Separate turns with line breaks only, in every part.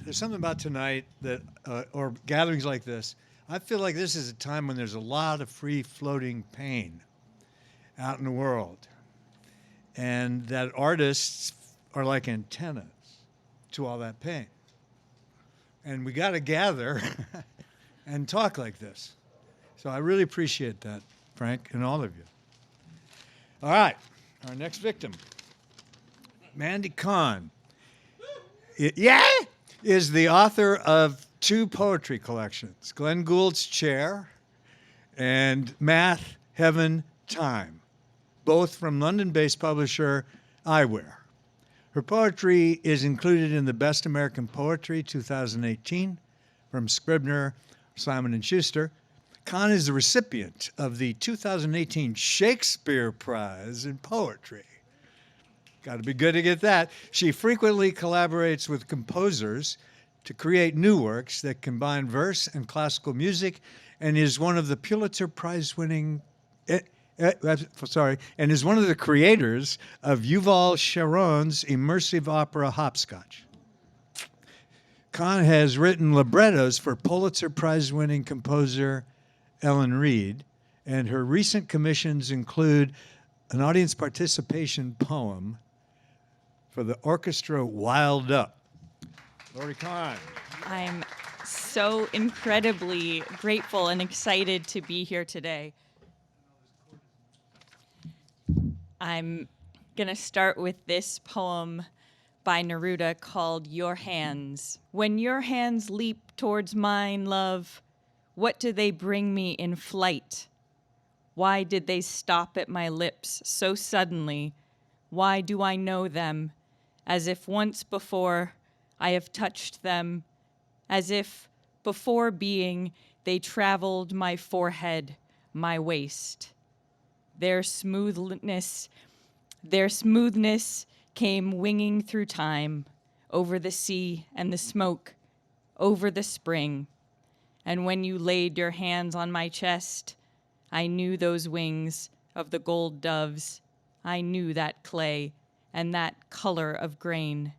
there's something about tonight that, or gatherings like this. I feel like this is a time when there's a lot of free floating pain out in the world, and that artists are like antennas to all that pain. And we got to gather and talk like this. So I really appreciate that, Frank, and all of you. All right, our next victim, Mandy Kahn. Yeah, is the author of two poetry collections, Glenn Gould's Chair and Math, Heaven, Time, both from London-based publisher Eyewear. Her poetry is included in the Best American Poetry 2018 from Scribner, Simon & Schuster. Kahn is the recipient of the 2018 Shakespeare Prize in Poetry. Got to be good to get that. She frequently collaborates with composers to create new works that combine verse and classical music, and is one of the Pulitzer Prize-winning, and is one of the creators of Yuval Sharon's immersive opera Hopscotch. Kahn has written librettos for Pulitzer Prize-winning composer Ellen Reed, and her recent commissions include an audience participation poem for the orchestra Wild Up. Lori Kahn.
I'm so incredibly grateful and excited to be here today. I'm going to start with this poem by Neruda called Your Hands. When your hands leap towards mine, love, what do they bring me in flight? Why did they stop at my lips so suddenly? Why do I know them, as if once before I have touched them, as if before being they traveled my forehead, my waist. Their smoothness came winging through time, over the sea and the smoke, over the spring. And when you laid your hands on my chest, I knew those wings of the gold doves. I knew that clay and that color of grain.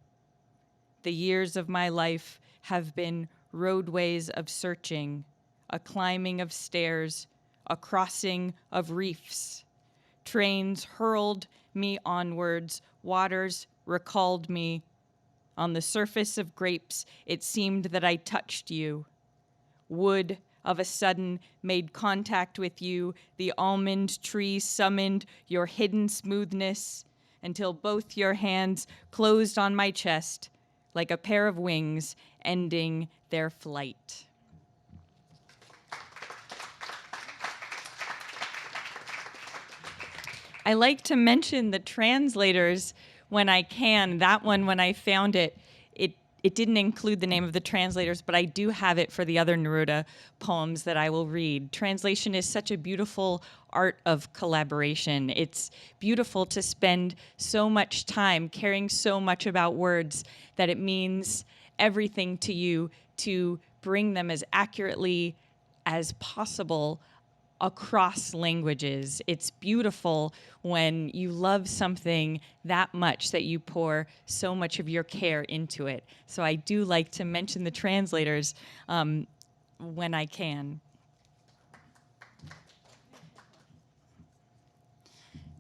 The years of my life have been roadways of searching, a climbing of stairs, a crossing of reefs. Trains hurled me onwards, waters recalled me. On the surface of grapes, it seemed that I touched you. Wood of a sudden made contact with you. The almond tree summoned your hidden smoothness until both your hands closed on my chest like a pair of wings ending their flight. I like to mention the translators when I can. That one, when I found it, it didn't include the name of the translators, but I do have it for the other Neruda poems that I will read. Translation is such a beautiful art of collaboration. It's beautiful to spend so much time caring so much about words that it means everything to you to bring them as accurately as possible across languages. It's beautiful when you love something that much that you pour so much of your care into it. So I do like to mention the translators when I can.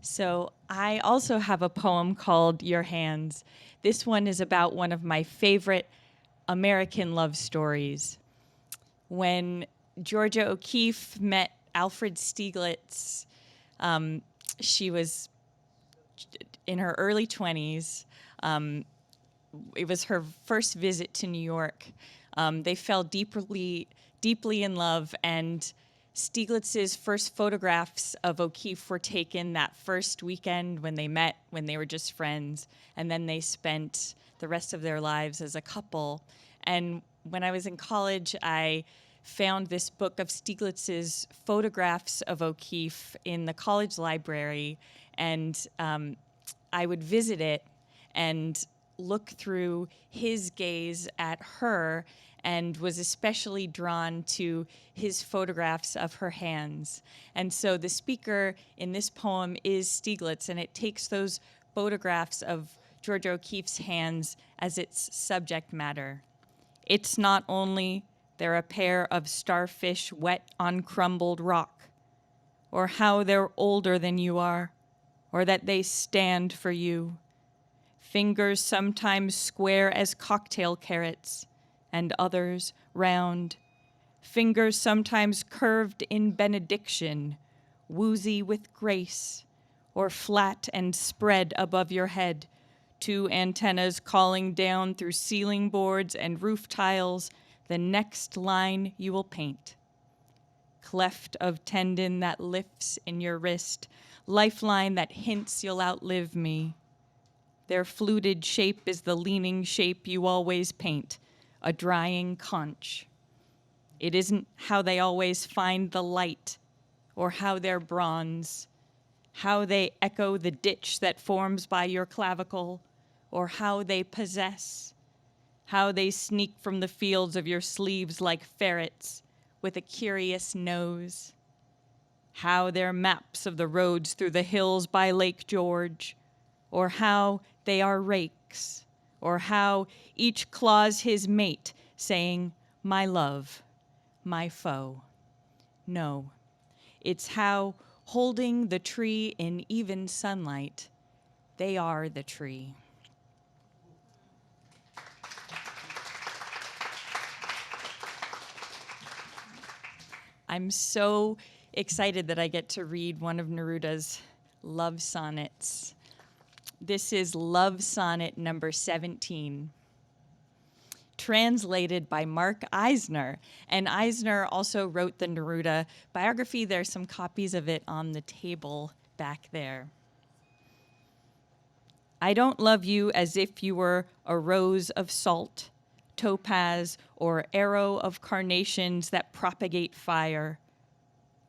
So I also have a poem called Your Hands. This one is about one of my favorite American love stories. When Georgia O'Keeffe met Alfred Stieglitz, she was in her early 20s. It was her first visit to New York. They fell deeply in love, and Stieglitz's first photographs of O'Keeffe were taken that first weekend when they met, when they were just friends, and then they spent the rest of their lives as a couple. And when I was in college, I found this book of Stieglitz's photographs of O'Keeffe in the college library, and I would visit it and look through his gaze at her, and was especially drawn to his photographs of her hands. And so the speaker in this poem is Stieglitz, and it takes those photographs of Georgia O'Keeffe's hands as its subject matter. It's not only they're a pair of starfish wet on crumbled rock, or how they're older than you are, or that they stand for you. Fingers sometimes square as cocktail carrots, and others round. Fingers sometimes curved in benediction, woozy with grace, or flat and spread above your head, two antennas calling down through ceiling boards and roof tiles the next line you will paint. Cleft of tendon that lifts in your wrist, lifeline that hints you'll outlive me. Their fluted shape is the leaning shape you always paint, a drying conch. It isn't how they always find the light, or how they're bronze, how they echo the ditch that forms by your clavicle, or how they possess, how they sneak from the fields of your sleeves like ferrets with a curious nose, how they're maps of the roads through the hills by Lake George, or how they are rakes, or how each claws his mate, saying, my love, my foe. No, it's how, holding the tree in even sunlight, they are the tree. I'm so excited that I get to read one of Neruda's love sonnets. This is Love Sonnet number 17, translated by Mark Eisner. And Eisner also wrote the Neruda biography. There's some copies of it on the table back there. I don't love you as if you were a rose of salt, topaz, or arrow of carnations that propagate fire.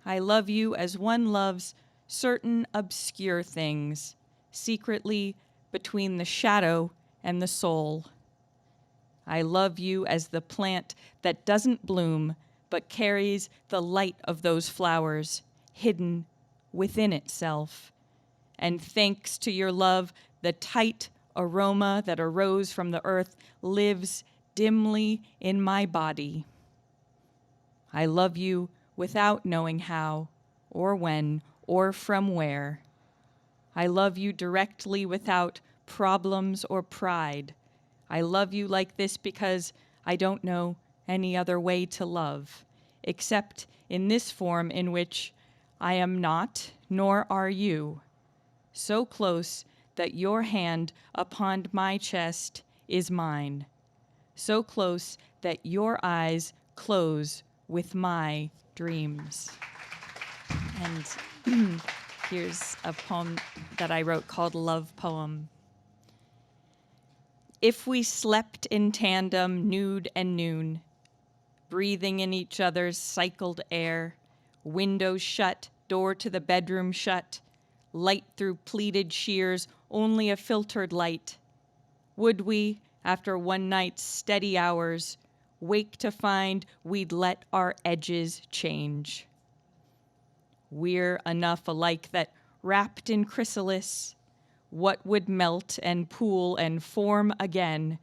I love you as one loves certain obscure things, secretly between the shadow and the soul. I love you as the plant that doesn't bloom, but carries the light of those flowers hidden within itself. And thanks to your love, the tight aroma that arose from the earth lives dimly in my body. I love you without knowing how, or when, or from where. I love you directly without problems or pride. I love you like this because I don't know any other way to love, except in this form in which I am not, nor are you, so close that your hand upon my chest is mine, so close that your eyes close with my dreams. And here's a poem that I wrote called Love Poem. If we slept in tandem, nude and noon, breathing in each other's cycled air, windows shut, door to the bedroom shut, light through pleated shears, only a filtered light, would we, after one night's steady hours, wake to find we'd let our edges change? We're enough alike that, wrapped in chrysalis, what would melt and pool and form again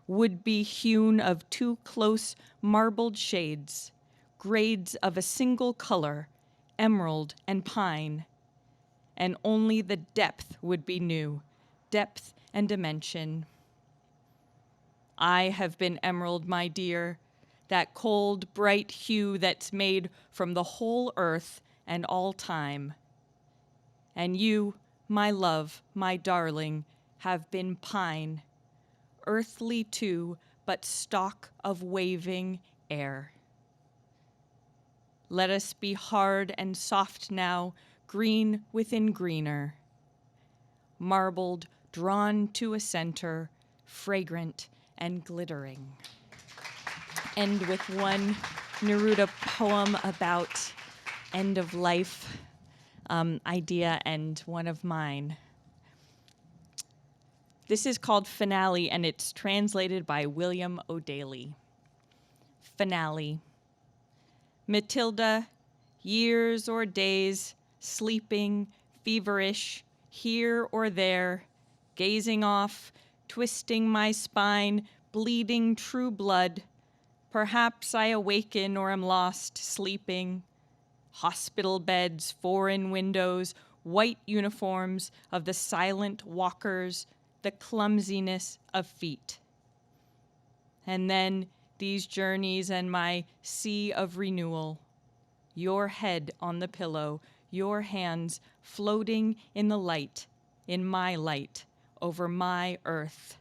would be hewn of two close marbled shades, grades of a single color, emerald and pine, and only the depth would be new, depth and dimension. I have been emerald, my dear, that cold, bright hue that's made from the whole earth and all time. And you, my love, my darling, have been pine, earthly too, but stalk of waving air. Let us be hard and soft now, green within greener, marbled, drawn to a center, fragrant and glittering. End with one Neruda poem about end of life idea and one of mine. This is called Finale, and it's translated by William O'Daly. Finale. Matilda, years or days, sleeping, feverish, here or there, gazing off, twisting my spine, bleeding true blood, Perhaps I awaken or am lost, sleeping. Hospital beds, foreign windows, white uniforms of the silent walkers, the clumsiness of feet. And then these journeys and my sea of renewal, your head on the pillow, your hands floating in the light, in my light, over my earth.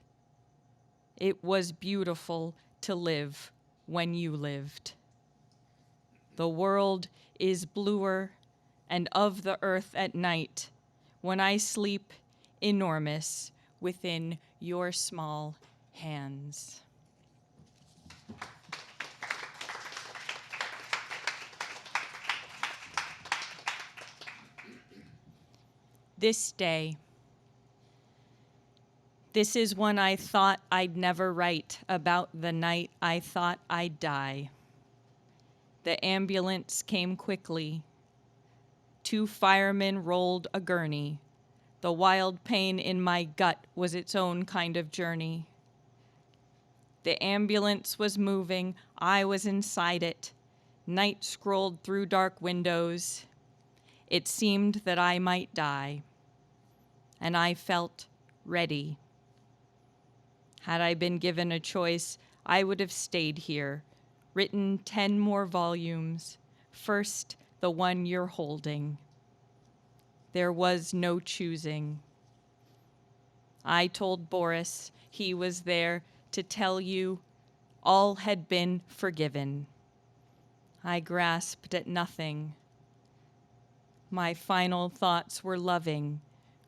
It was beautiful to live when you lived. The world is bluer and of the earth at night when I sleep enormous within your small hands. This day, this is one I thought I'd never write about the night I thought I'd die. The ambulance came quickly. 2 firemen rolled a gurney. The wild pain in my gut was its own kind of journey. The ambulance was moving. I was inside it. Night scrolled through dark windows. It seemed that I might die. And I felt ready. Had I been given a choice, I would have stayed here, written 10 more volumes. First, the one you're holding. There was no choosing. I told Boris he was there to tell you all had been forgiven. I grasped at nothing. My final thoughts were loving,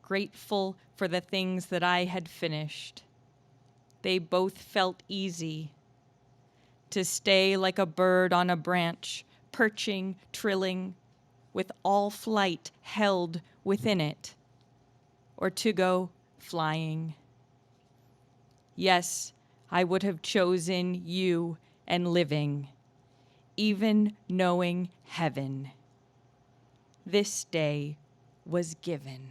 grateful for the things that I had finished. They both felt easy. To stay like a bird on a branch, perching, trilling, with all flight held within it, or to go flying. Yes, I would have chosen you and living, even knowing heaven. This day was given.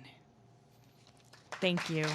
Thank you.